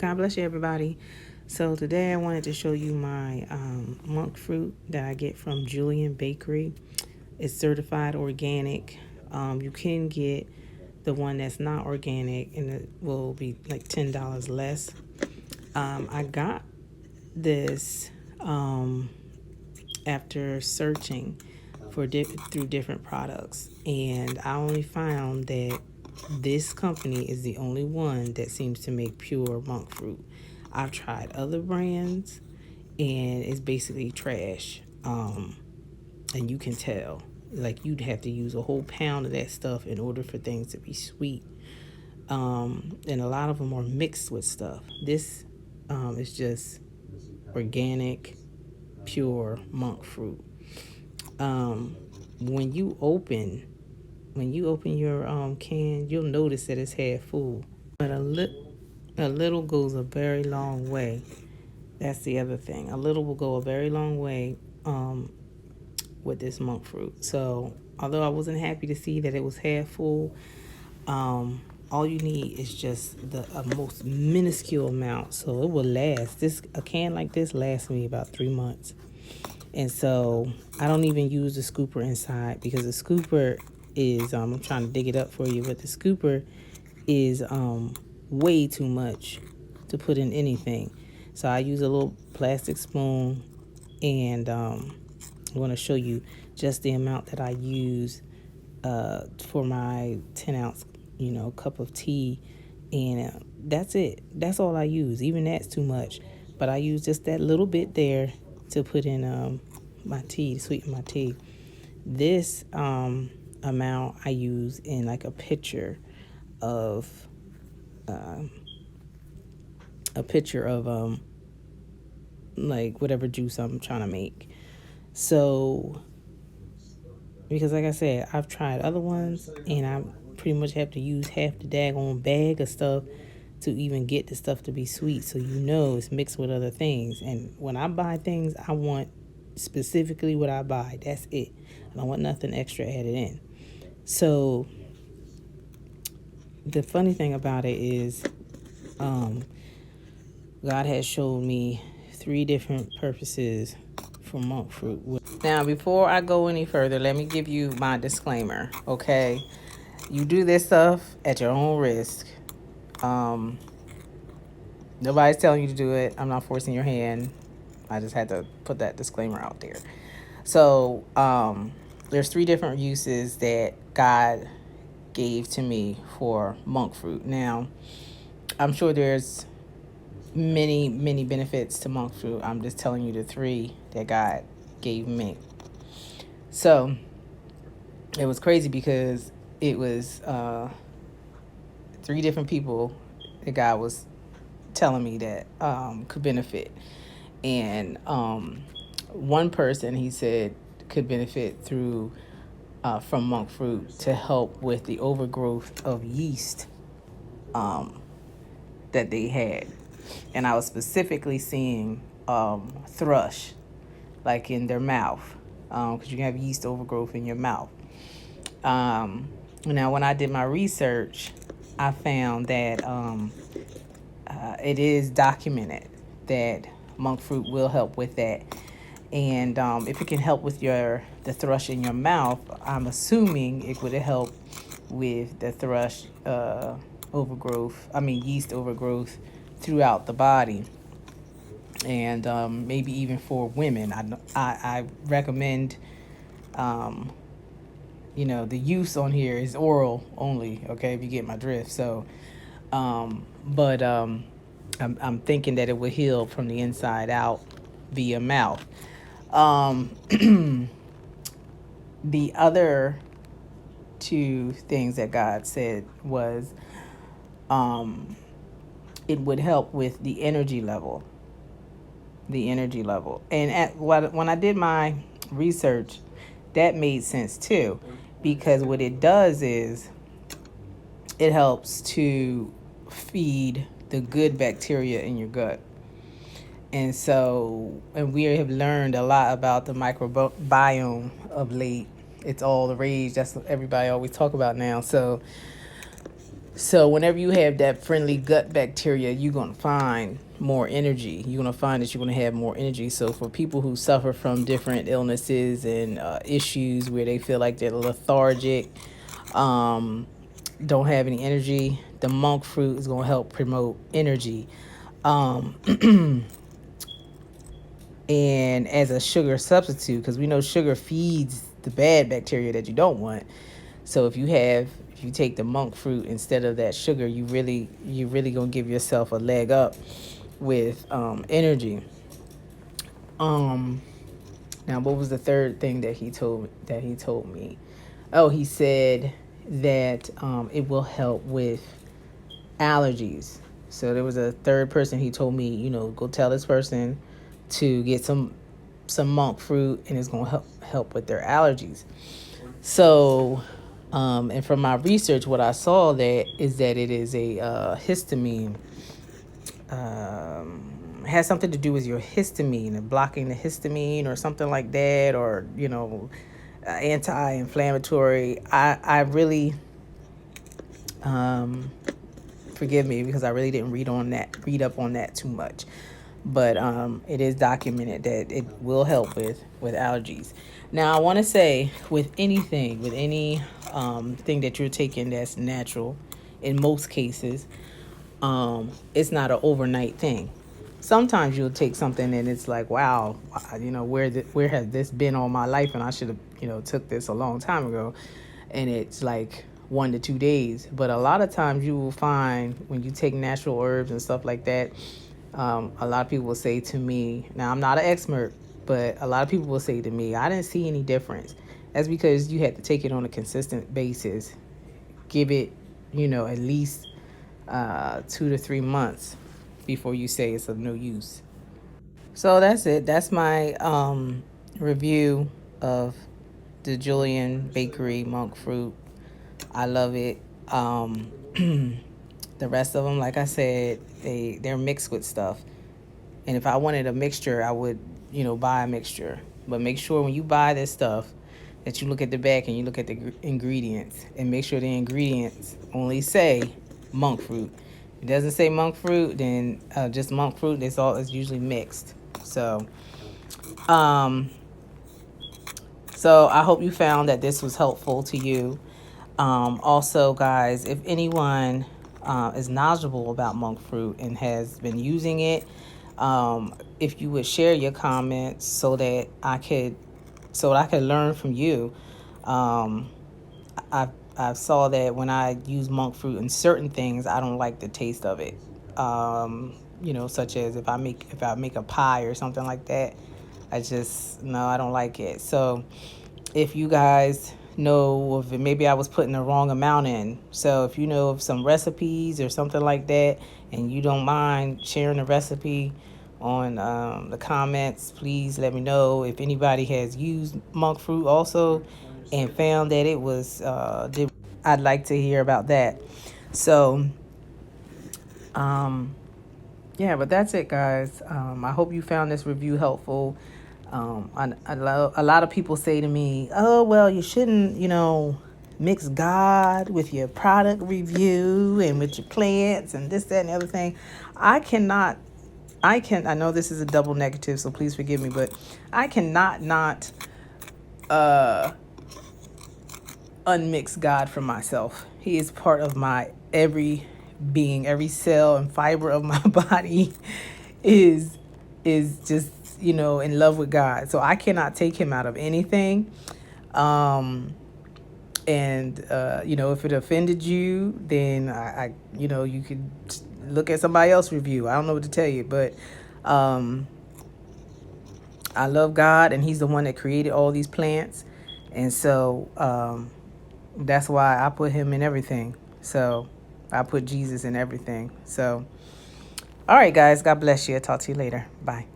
God bless you, everybody. So today I wanted to show you my monk fruit that I get from Julian Bakery. It's certified organic. You can get the one that's not organic, and it will be like $10 less. I got this after searching for through different products, and I only found that this company is the only one that seems to make pure monk fruit. I've tried other brands, and it's basically trash. And you can tell, like, you'd have to use a whole pound of that stuff in order for things to be sweet. And a lot of them are mixed with stuff. This is just organic, pure monk fruit. When you open your can, you'll notice that it's half full. But a little goes a very long way. That's the other thing. A little will go a very long way with this monk fruit. So although I wasn't happy to see that it was half full, all you need is just a most minuscule amount, so it will last. A can like this lasts me about 3 months. And so I don't even use the scooper inside, because the scooper is I'm trying to dig it up for you, but the scooper is way too much to put in anything. So I use a little plastic spoon, and I'm going to show you just the amount that I use for my 10-ounce cup of tea, and that's it. That's all I use. Even that's too much, but I use just that little bit there to put in my tea, to sweeten my tea. This amount I use in like a pitcher of like whatever juice I'm trying to make. So because like I said, I've tried other ones, and I pretty much have to use half the daggone bag of stuff to even get the stuff to be sweet. So it's mixed with other things. And when I buy things, I want specifically what I buy. That's it. I don't want nothing extra added in. So the funny thing about it is God has shown me 3 different purposes for monk fruit. Now, before I go any further, let me give you my disclaimer, okay? You do this stuff at your own risk. Nobody's telling you to do it. I'm not forcing your hand. I just had to put that disclaimer out there. So there's 3 different uses that God gave to me for monk fruit. Now, I'm sure there's many, many benefits to monk fruit. I'm just telling you the 3 that God gave me. So it was crazy, because it was 3 different people that God was telling me that could benefit. And one person, he said, could benefit from monk fruit to help with the overgrowth of yeast that they had. And I was specifically seeing thrush, like in their mouth, because you can have yeast overgrowth in your mouth. Now, when I did my research, I found that it is documented that monk fruit will help with that. And if it can help with the thrush in your mouth, I'm assuming it would help with the thrush yeast overgrowth throughout the body. And maybe even for women. I recommend, the use on here is oral only, okay, if you get my drift. So, I'm thinking that it will heal from the inside out via mouth. The other 2 things that God said was it would help with the energy level. And when I did my research, that made sense too, because what it does is it helps to feed the good bacteria in your gut. And we have learned a lot about the microbiome of late. It's all the rage. That's what everybody always talk about now. So So whenever you have that friendly gut bacteria, you're going to find more energy. You're going to find that you're going to have more energy. So for people who suffer from different illnesses and issues where they feel like they're lethargic, um, don't have any energy, the monk fruit is going to help promote energy. Um, and as a sugar substitute, because we know sugar feeds the bad bacteria that you don't want. So if you take the monk fruit instead of that sugar, you really gonna give yourself a leg up with energy. Um, Now, what was the third thing that he told me? Oh, he said that it will help with allergies. So there was a third person. He told me, go tell this person to get some monk fruit, and it's gonna help with their allergies. So, and from my research, what I saw that is that it is a histamine. Has something to do with your histamine and blocking the histamine or something like that, or anti-inflammatory. I really forgive me because I really didn't read up on that too much, but it is documented that it will help with allergies. Now I want to say with anything, with any thing that you're taking that's natural, in most cases, it's not an overnight thing. Sometimes you'll take something and it's like, wow, where has this been all my life, and I should have took this a long time ago, and it's like 1 to 2 days. But a lot of times you will find when you take natural herbs and stuff like that, a lot of people will say to me, now I'm not an expert, but a lot of people will say to me, I didn't see any difference. That's because you had to take it on a consistent basis. Give it, at least 2 to 3 months before you say it's of no use. So that's it. That's my review of the Julian Bakery monk fruit. I love it. The rest of them, like I said, they're mixed with stuff. And if I wanted a mixture, I would, buy a mixture. But make sure when you buy this stuff that you look at the back and you look at the ingredients, and make sure the ingredients only say monk fruit. If it doesn't say monk fruit, then just monk fruit. It's usually mixed. Um, so I hope you found that this was helpful to you. Also, guys, if anyone is knowledgeable about monk fruit and has been using it, if you would share your comments so that I could learn from you. I saw that when I use monk fruit in certain things, I don't like the taste of it. Such as if I make a pie or something like that, I don't like it. So if you guys know of it, maybe I was putting the wrong amount in. So if you know of some recipes or something like that, and you don't mind sharing the recipe on the comments, please let me know. If anybody has used monk fruit also and found that it was I'd like to hear about that. So yeah, but that's it, guys. I hope you found this review helpful. A lot of people say to me, oh, well, you shouldn't, mix God with your product review and with your plants and this, that, and the other thing. I know this is a double negative, so please forgive me, but I cannot not unmix God from myself. He is part of my every being, every cell and fiber of my body is just, in love with God. So I cannot take him out of anything. If it offended you, then you could look at somebody else's review. I don't know what to tell you, but I love God, and he's the one that created all these plants. And so that's why I put him in everything. So I put Jesus in everything. So, all right, guys, God bless you. I'll talk to you later. Bye.